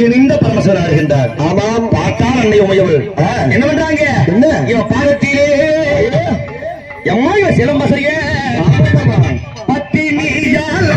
முடியணிந்த பரமசிவன் ஆடுகின்றார். ஆமாம், பார்த்தால் அன்னை உமையவள் என்ன பண்றாங்க? என்ன இவன் பாதத்திலே எம்மா இவன் சிலம்பசைய பத்தினியால்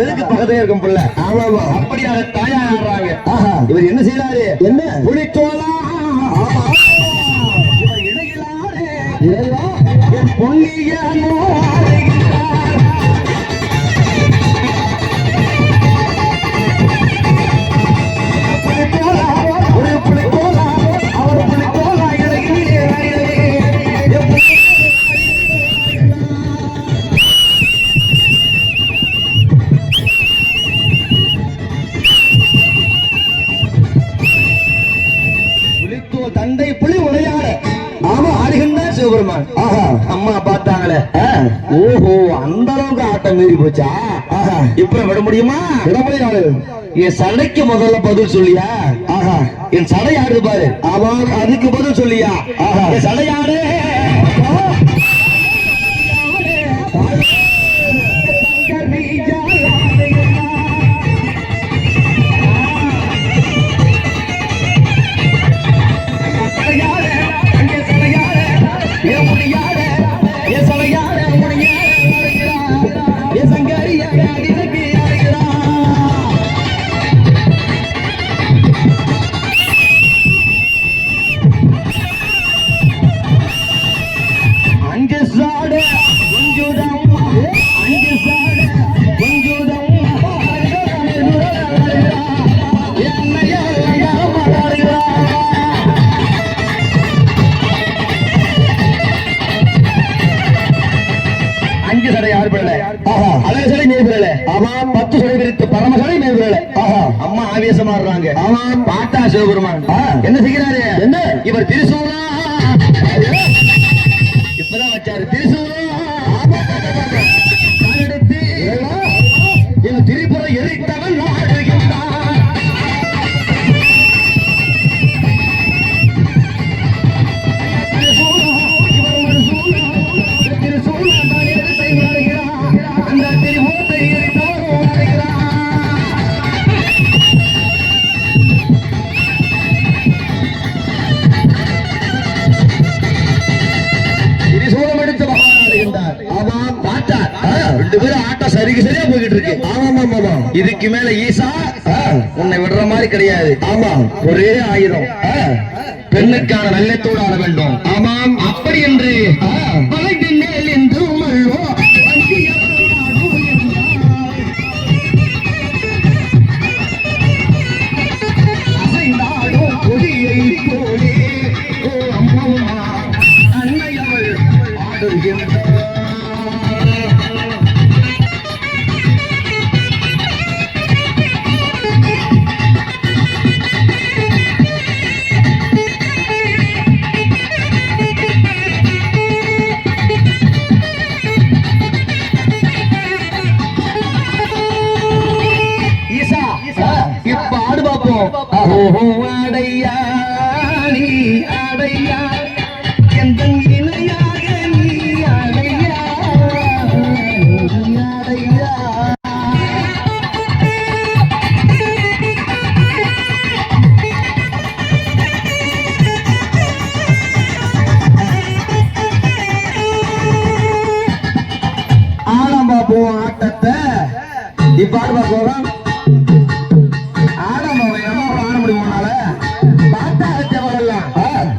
எதுக்கு பக்கத்துல இருக்கும் பிள்ளை? ஆமா, அப்படியாக தாயா ஆடுறாங்க. இவர் என்ன செய்யறாரு? என்ன புலித்தோலா பொன்னிய தந்தை புலி உரையாட ஆமா ஆடுகின்றார் சிவபெருமான். அம்மா பார்த்தாங்களே, ஓஹோ அந்த அளவுக்கு ஆட்டம் மீறி போச்சா? இப்ப விட முடியுமா? விட முடியாது. என் சடைக்கு முதல்ல பதில் சொல்லியா? என் சடை ஆடுது பாரு, அவன் அதுக்கு பதில் சொல்லியா? என் சடையாடு அம்மா ஆவேசமா பாட்டா சிவபெருமான் என்ன செய்கிறாரு? என்ன இவர் திரிசூலா இப்பதான் வச்சாரு. திரிசூலா இவன் திரிபுர எரித்தவன் ஆடுகின்றான். அந்த திரிபுரத்தை எரித்தவன் ஆடுகிறான். ஆட்டம் சரிக்கு சரியா போய்கிட்டு இருக்கு. ஆமா, இதுக்கு மேல ஈசா உன்னை விடுற மாதிரி கிடையாது. ஆமா, ஒரே ஆயுதம், பெண்ணுக்கான நல்லத்தோடு ஆட வேண்டும். ஆமாம், அப்படி என்று மேல் என்று கொடியை போலே அம்மா அன்னை அவள் ஆடுகின்றார். அடையா நீ அடையா எந்த இணையாக நீ அடையா அடையா. ஆடம் பாப்போம் ஆட்டத்தை இப்ப ஆடு பாப்போம்.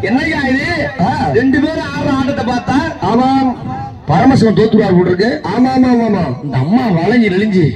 என்னையா இது? ரெண்டு பேரும் ஆடுற ஆட்டத்தை பார்த்தா ஆமாம் பரமசிவன் தோத்துருவார் போட்டு இருக்கு. ஆமா, இந்த அம்மா வளைஞ்சு நெளிஞ்சு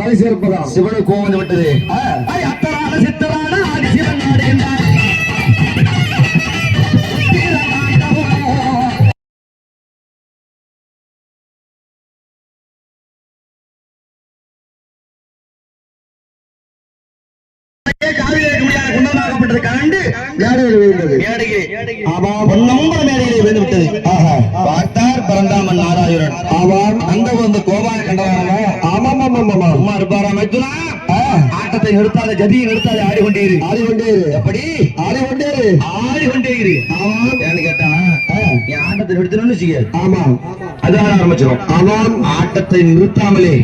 அது சிறப்புதான். சிவனுக்கு கோவம் வந்து விட்டது. அத்தரான சித்தரான ஆதி சிவன் நாடு என்றார். குண்டமாகப்பட்டது கண்டு மேடையிலே விழுந்து விட்டது. பார்த்தார் பரந்தாமன் நாராயணன். அந்த வந்து கோபால கண்டவாரமா அம்மா இருப்பாரா மைத்துனா ஆட்டத்தை நிறுத்தாத ஜதியை நிறுத்தாத ஆடிக்கொண்டேரு எப்படி ஆடிக்கொண்டேரு ஏன்னு கேட்டா என் ஆட்டத்தை நிறுத்தணும்னு வச்சுக்க. ஆமா அதான் ஆரம்பிச்சிடும். ஆட்டத்தை நிறுத்தாமலே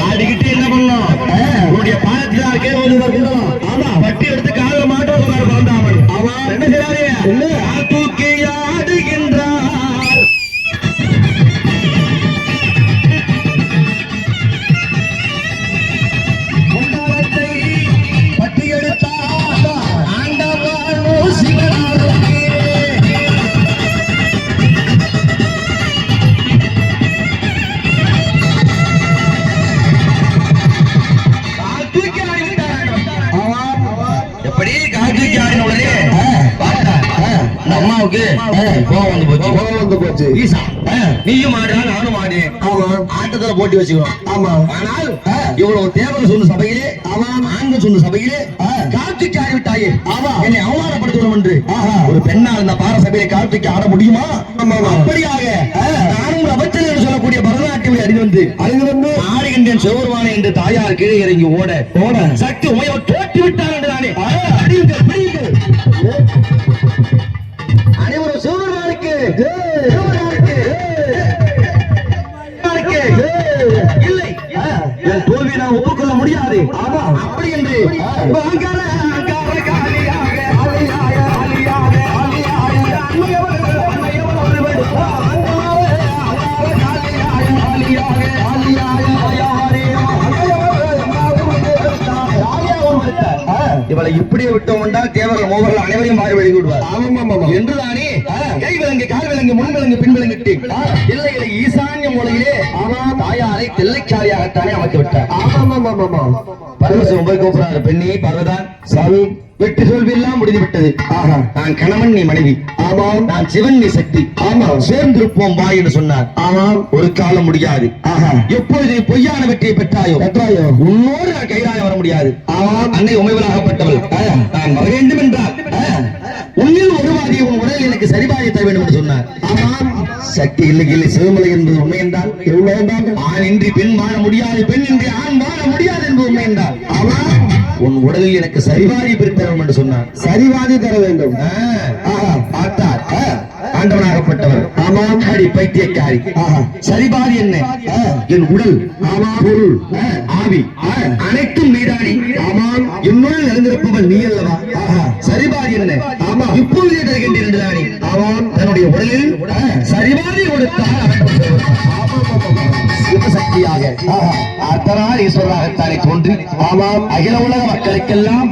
ஆடிக்கிட்டு என்ன பண்ணோம் உன்னுடைய பாலத்தில் பட்டி எடுத்து காதல மாட்டோம் பறந்தாமன். அவன் என்ன செய்யாரு தூக்கி ஆடுகின்றார். பட்டி எடுத்தார் ஆண்டவன் சிவனாருக்கு அம்மாவுக்கு கோவம் வந்து போச்சு. நீயும் ஆடு நானும் ஆடு ஆட்டத்துல போட்டி வச்சுக்கோம். ஆமா ஆனால் இவ்வளவு தேவரை சொன்ன சபையிலே ஆண்கள் சொன்ன சபையிலே கார்த்திக் ஆடிவிட்டாயே என்னை அவமானப்படுத்தணும் என்று ஒரு பெண்ணா இருந்த பார சபையை கார்த்திக் ஆட முடியுமா? அப்படியாக நானும் அமைச்சர் என்று சொல்லக்கூடிய பரதநாட்டியம் அறிந்து வந்து ஆடுகின்றேன் சிவருவானே என்று தாயார் கீழே இறங்கி ஓட சக்தி உமையை தோற்றி விட்டார் என்று தானே அனைவரும் சிவபெருமானுக்கு இல்லை என் தோல்வியை நான் ஒப்புக்கொள்ள முடியாது. அப்படி என்று இவளை இப்படியே விட்டோம் என்றால் தேவர்கள் மூவர்கள் அனைவரையும் மாறி வெளியே விடுவார் என்றுதானே கை விலங்கு கால் விலங்கு முன் விலங்கு பின் விலங்கிட்டு இல்லை ஈசான்ய மூலையிலே தாயாரை தில்லைக்காரியாகத்தானே அமைத்து விட்டார். பரமசிவம் போய் கூப்பிடுறாரு, பெண்ணி பர்வதான் சாமி வெற்றி தோல்வியெல்லாம் முடிந்து விட்டது. நான் கணவன் நீ மனைவி. ஆமாம் நான் சிவன் நீ சக்தி. ஆமாம் சேர்ந்திருப்போம் வா என்று சொன்னார். ஆமாம் ஒரு காலம் முடியாது. எப்பொழுது பொய்யான வெற்றியை பெற்றாயோ உன்னோடு நான் கைராய வர முடியாது. ஆமாம் அன்னை உமைவலாகப்பட்டவள் நான் வர வேண்டும் என்றால் உன்னில் ஒருவாதியை உன் உடலில் எனக்கு சரிபாயை தர வேண்டும் என்று சொன்னார். ஆமாம் சக்தி இல்லை சிவமலை என்பது உண்மை என்றால் ஆண் இன்றி பெண் வாழ முடியாது, பெண் இன்றி ஆண் வாழ முடியாது என்பது உண்மை என்றால் ஆமாம் உன் உடலில் எனக்கு சரிவாதி பிரித்தரும் என்று சொன்னார். சரிவாதி தர வேண்டும். பார்த்தார் ஆண்டவனாகப்பட்டவர். ஆமாம் அடி பைத்தியக்காரி சரிபாதி என்ன? என் உடல் பொருள் ஆவி அனைத்தும் நீதானி. ஆமாம் என்னுள் நடந்திருப்பவள் நீ அல்லவா? சரிபாதி என்ன? ஆமாம் இப்பொழுது தருகின்றேன். ஆமாம் தன்னுடைய உடலில் சரிபாதி கொடுத்தார் சிவசக்தியாக அர்த்தனால் ஈஸ்வரராகத்தானே தோன்றி ஆமாம் அகில உலக மக்களுக்கெல்லாம்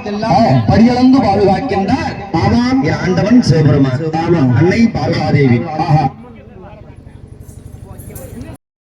படியளந்து பாதுகாக்கின்றார். ஆமாம் என் ஆண்டவன் சிவபெருமான். ஆமாம் அன்னை பார்வதேவி.